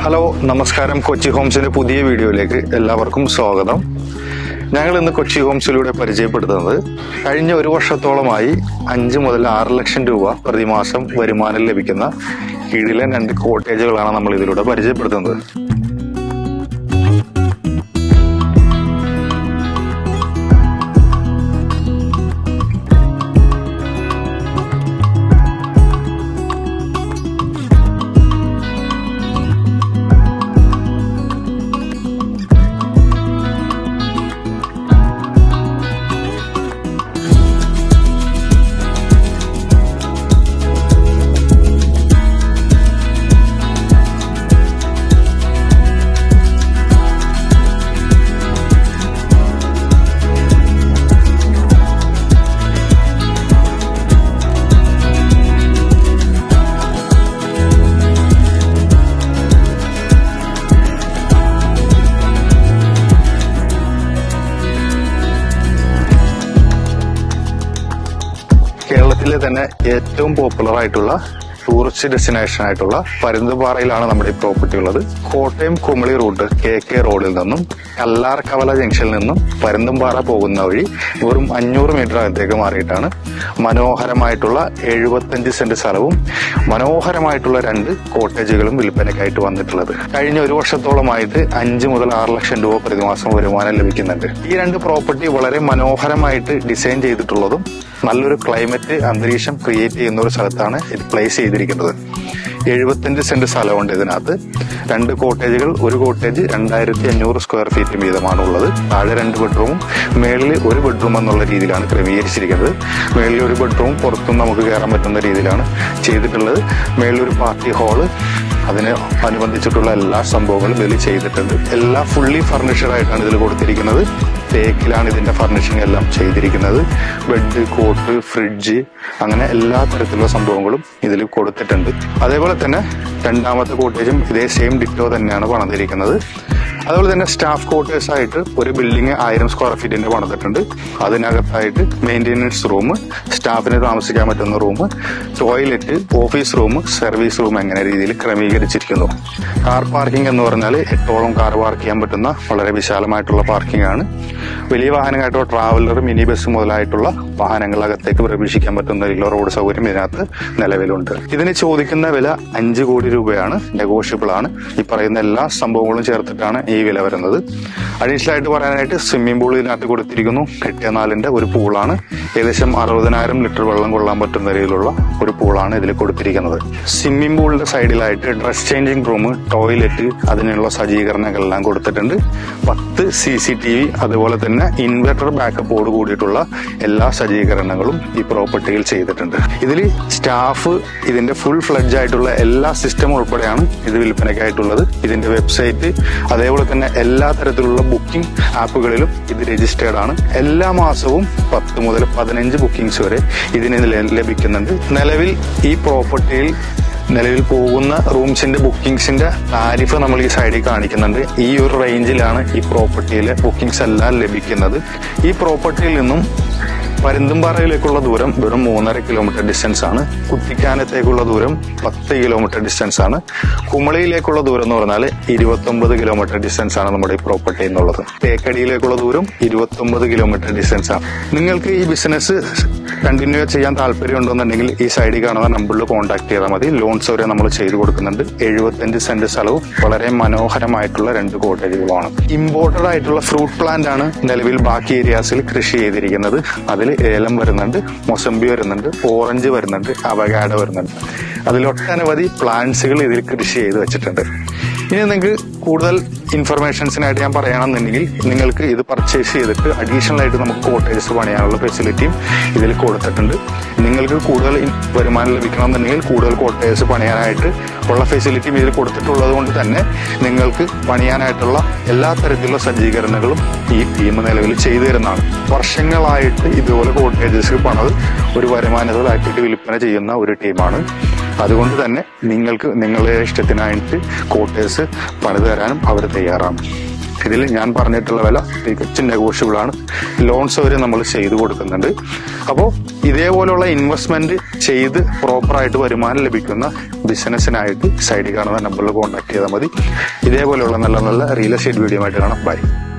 Hello നമസ്കാരം. കൊച്ചി ഹോംസിന്റെ പുതിയ വീഡിയോയിലേക്ക് എല്ലാവർക്കും സ്വാഗതം. ഞങ്ങൾ ഇന്ന് കൊച്ചി ഹോംസിലൂടെ പരിചയപ്പെടുത്തുന്നത് കഴിഞ്ഞ ഒരു വർഷത്തോളമായി 5 മുതൽ 6 ലക്ഷം രൂപ പ്രതിമാസം വരുമാനം ലഭിക്കുന്ന കീഴിലെ 2 കോട്ടേജുകളാണ് നമ്മൾ ഇതിലൂടെ പരിചയപ്പെടുത്തുന്നത്. കേരളത്തിലെ തന്നെ ഏറ്റവും പോപ്പുലർ ആയിട്ടുള്ള ടൂറിസ്റ്റ് ഡെസ്റ്റിനേഷൻ ആയിട്ടുള്ള പരുന്തുംപാറയിലാണ് നമ്മുടെ ഈ പ്രോപ്പർട്ടി ഉള്ളത്. കോട്ടയം കുമളി റൂട്ട് KK റോഡിൽ നിന്നും കല്ലാർകവല ജംഗ്ഷനിൽ നിന്നും പരുന്തുംപാറ പോകുന്ന വഴി വെറും 500 മീറ്റർ അകത്തേക്ക് മാറിയിട്ടാണ് മനോഹരമായിട്ടുള്ള 75 സെന്റ് സ്ഥലവും മനോഹരമായിട്ടുള്ള 2 കോട്ടേജുകളും വിൽപ്പനയ്ക്കായിട്ട് വന്നിട്ടുള്ളത്. കഴിഞ്ഞ ഒരു വർഷത്തോളമായിട്ട് 5 മുതൽ 6 ലക്ഷം രൂപ പ്രതിമാസം വരുമാനം ലഭിക്കുന്നുണ്ട്. ഈ 2 പ്രോപ്പർട്ടി വളരെ മനോഹരമായിട്ട് ഡിസൈൻ ചെയ്തിട്ടുള്ളതും നല്ലൊരു ക്ലൈമറ്റ് അന്തരീക്ഷം ക്രിയേറ്റ് ചെയ്യുന്ന ഒരു സ്ഥലത്താണ് ഇത് പ്ലേസ് ചെയ്തിരിക്കുന്നത്. 75 സെന്റ് സ്ഥലമുണ്ട് ഇതിനകത്ത്. 2 കോട്ടേജുകൾ, ഒരു കോട്ടേജ് 2500 സ്ക്വയർ ഫീറ്റ് വീതമാണ് ഉള്ളത്. താഴെ 2 ബെഡ്റൂമും മേളിൽ 1 ബെഡ്റൂം എന്നുള്ള രീതിയിലാണ് ക്രമീകരിച്ചിരിക്കുന്നത്. മേളിൽ 1 ബെഡ്റൂം പുറത്തും നമുക്ക് കയറാൻ പറ്റുന്ന രീതിയിലാണ് ചെയ്തിട്ടുള്ളത്. മേളിൽ ഒരു പാർട്ടി ഹാള്, അതിന് അനുബന്ധിച്ചിട്ടുള്ള എല്ലാ സംഭവങ്ങളും ഇതിൽ ചെയ്തിട്ടുണ്ട്. എല്ലാം ഫുള്ളി ഫർണിഷ്ഡ് ആയിട്ടാണ് ഇതിൽ കൊടുത്തിരിക്കുന്നത്. തേക്കിലാണ് ഇതിന്റെ ഫർണിഷിംഗ് എല്ലാം ചെയ്തിരിക്കുന്നത്. ബെഡ്, കോട്ട്, ഫ്രിഡ്ജ്, അങ്ങനെ എല്ലാ തരത്തിലുള്ള സംഭവങ്ങളും ഇതിൽ കൊടുത്തിട്ടുണ്ട്. അതേപോലെ തന്നെ 2ാമത്തെ കോട്ടേജും ഇതേ സെയിം ഡിറ്റോ തന്നെയാണ് പണിതിരിക്കുന്നത്. അതുപോലെ തന്നെ സ്റ്റാഫ് ക്വാർട്ടേഴ്സ് ആയിട്ട് ഒരു ബിൽഡിംഗ് 1000 സ്ക്വയർ ഫീറ്റിന്റെ പണിതിട്ടുണ്ട്. അതിനകത്തായിട്ട് മെയിൻ്റെനൻസ് റൂം, സ്റ്റാഫിന് താമസിക്കാൻ പറ്റുന്ന room, toilet, office room, service room എങ്ങനെ രീതിയിൽ ക്രമീകരിച്ചിരിക്കുന്നു. കാർ പാർക്കിംഗ് എന്ന് പറഞ്ഞാൽ 8ഓളം കാർ പാർക്ക് ചെയ്യാൻ പറ്റുന്ന വളരെ വിശാലമായിട്ടുള്ള പാർക്കിംഗ് ആണ്. വലിയ വാഹനങ്ങളായിട്ടുള്ള ട്രാവലർ, മിനി ബസ് മുതലായിട്ടുള്ള വാഹനങ്ങളകത്തേക്ക് പ്രവേശിക്കാൻ പറ്റുന്ന റോഡ് സൗകര്യം ഇതിനകത്ത് നിലവിലുണ്ട്. ഇതിന് ചോദിക്കുന്ന വില 5 കോടി രൂപയാണ്. നെഗോഷ്യബിൾ ആണ്. ഈ പറയുന്ന എല്ലാ സംഭവങ്ങളും ചേർത്തിട്ടാണ് ഈ വില വരുന്നത്. അഡീഷണൽ ആയിട്ട് പറയാനായിട്ട് സ്വിമ്മിംഗ് പൂൾ ഇതിനകത്ത് കൊടുത്തിരിക്കുന്നു. 8x4 ഒരു പൂളാണ്. ഏകദേശം 60,000 ലിറ്റർ വെള്ളം കൊള്ളാൻ പറ്റുന്ന രീതിയിലുള്ള ഒരു പൂളാണ് ഇതിൽ കൊടുത്തിരിക്കുന്നത്. സ്വിമ്മിംഗ് പൂളിന്റെ സൈഡിലായിട്ട് ഡ്രസ് ചേഞ്ചിങ് റൂം, ടോയ്ലറ്റ്, അതിനുള്ള സജ്ജീകരണങ്ങളെല്ലാം കൊടുത്തിട്ടുണ്ട്. 10 CCTV, അതുപോലെ തന്നെ ഇൻവെർട്ടർ ബാക്കപ്പോട് കൂടിയിട്ടുള്ള എല്ലാ സജ്ജീകരണങ്ങളും ഈ പ്രോപ്പർട്ടിയിൽ ചെയ്തിട്ടുണ്ട്. ഇതിൽ സ്റ്റാഫ്, ഇതിന്റെ ഫുൾ ഫ്ലഡ്ജ് ആയിട്ടുള്ള എല്ലാ സിസ്റ്റം ഉൾപ്പെടെയാണ് ഇത് വിൽപ്പനയ്ക്കായിട്ടുള്ളത്. ഇതിന്റെ വെബ്സൈറ്റ്, അതേപോലെ തന്നെ എല്ലാ തരത്തിലുള്ള ബുക്കിംഗ് ആപ്പുകളിലും ഇത് രജിസ്റ്റേർഡ് ആണ്. എല്ലാ മാസവും 10 മുതൽ 15 ബുക്കിംഗ്സ് വരെ ഇതിന് ലഭിക്കുന്നുണ്ട്. നിലവിൽ ഈ പ്രോപ്പർട്ടിയിൽ പോകുന്ന റൂംസിന്റെ ബുക്കിംഗ്സിന്റെ താരിഫ് നമ്മൾ ഈ സൈഡിൽ കാണിക്കുന്നുണ്ട്. ഈ ഒരു റേഞ്ചിലാണ് ഈ പ്രോപ്പർട്ടിയിലെ ബുക്കിംഗ്സ് എല്ലാം ലഭിക്കുന്നത്. ഈ പ്രോപ്പർട്ടിയിൽ നിന്നും പരുന്തുംപാറയിലേക്കുള്ള ദൂരം വെറും 3.5 കിലോമീറ്റർ ഡിസ്റ്റൻസ് ആണ്. കുട്ടിക്കാനത്തേക്കുള്ള ദൂരം 10 കിലോമീറ്റർ ഡിസ്റ്റൻസ് ആണ്. കുമളിയിലേക്കുള്ള ദൂരം എന്ന് പറഞ്ഞാൽ 29 കിലോമീറ്റർ ഡിസ്റ്റൻസ് ആണ് നമ്മുടെ ഈ പ്രോപ്പർട്ടി എന്നുള്ളത്. തേക്കടിയിലേക്കുള്ള ദൂരം 29 കിലോമീറ്റർ ഡിസ്റ്റൻസ് ആണ്. നിങ്ങൾക്ക് ഈ ബിസിനസ് കണ്ടിന്യൂ ചെയ്യാൻ താല്പര്യം ഉണ്ടെന്നുണ്ടെങ്കിൽ ഈ സൈഡിൽ കാണുന്ന നമ്പറിൽ കോൺടാക്ട് ചെയ്താൽ മതി. ലോൺ സൗകര്യം നമ്മൾ ചെയ്തു കൊടുക്കുന്നുണ്ട്. 75 സെന്റ് സ്ഥലവും വളരെ മനോഹരമായിട്ടുള്ള 2 കോട്ടേജുകളുമാണ്. ഇമ്പോർട്ടഡ് ആയിട്ടുള്ള ഫ്രൂട്ട് പ്ലാന്റ് ആണ് നിലവിൽ ബാക്കി ഏരിയാസിൽ കൃഷി ചെയ്തിരിക്കുന്നത്. അതിൽ ഏലം വരുന്നുണ്ട്, മൊസംബി വരുന്നുണ്ട്, ഓറഞ്ച് വരുന്നുണ്ട്, അവഗാഡോ വരുന്നുണ്ട്. അതിലൊട്ടനവധി പ്ലാന്റ്സുകൾ ഇതിൽ കൃഷി ചെയ്ത് വെച്ചിട്ടുണ്ട്. ഇനി നിങ്ങൾക്ക് കൂടുതൽ ഇൻഫർമേഷൻസിനായിട്ട് ഞാൻ പറയുകയാണെന്നുണ്ടെങ്കിൽ നിങ്ങൾക്ക് ഇത് പർച്ചേസ് ചെയ്തിട്ട് അഡീഷണൽ ആയിട്ട് നമുക്ക് കോട്ടേജസ് പണിയാനുള്ള ഫെസിലിറ്റിയും ഇതിൽ കൊടുത്തിട്ടുണ്ട്. നിങ്ങൾക്ക് കൂടുതൽ വരുമാനം ലഭിക്കണമെന്നുണ്ടെങ്കിൽ കൂടുതൽ കോട്ടേജസ് പണിയാനായിട്ട് ഉള്ള ഫെസിലിറ്റിയും ഇതിൽ കൊടുത്തിട്ടുള്ളത് കൊണ്ട് തന്നെ നിങ്ങൾക്ക് പണിയാനായിട്ടുള്ള എല്ലാ തരത്തിലുള്ള സജ്ജീകരണങ്ങളും ഈ ടീം നിലവിൽ ചെയ്തു തരുന്നതാണ്. വർഷങ്ങളായിട്ട് ഇതുപോലെ കോട്ടേജസ് പണിത് ഒരു വരുമാനത്തിലാക്കിയിട്ട് വിൽപ്പന ചെയ്യുന്ന ഒരു ടീമാണ്. അതുകൊണ്ട് തന്നെ നിങ്ങൾക്ക് നിങ്ങളുടെ ഇഷ്ടത്തിനായിട്ട് കോട്ടേഴ്സ് പണിത് തരാനും അവർ തയ്യാറാണ്. ഇതിൽ ഞാൻ പറഞ്ഞിട്ടുള്ള വില തികച്ചും നെഗോഷ്യബിൾ ആണ്. ലോൺ സൗകര്യം നമ്മൾ ചെയ്തു കൊടുക്കുന്നുണ്ട്. അപ്പോൾ ഇതേപോലുള്ള ഇൻവെസ്റ്റ്മെന്റ് ചെയ്ത് പ്രോപ്പറായിട്ട് വരുമാനം ലഭിക്കുന്ന ബിസിനസ്സിനായിട്ട് സൈഡിൽ കാണുന്ന നമ്പറിൽ കോൺടാക്ട് ചെയ്താൽ മതി. ഇതേപോലെയുള്ള നല്ല നല്ല റിയൽ എസ്റ്റേറ്റ് വീഡിയോ ആയിട്ട് കാണാം. ബൈ.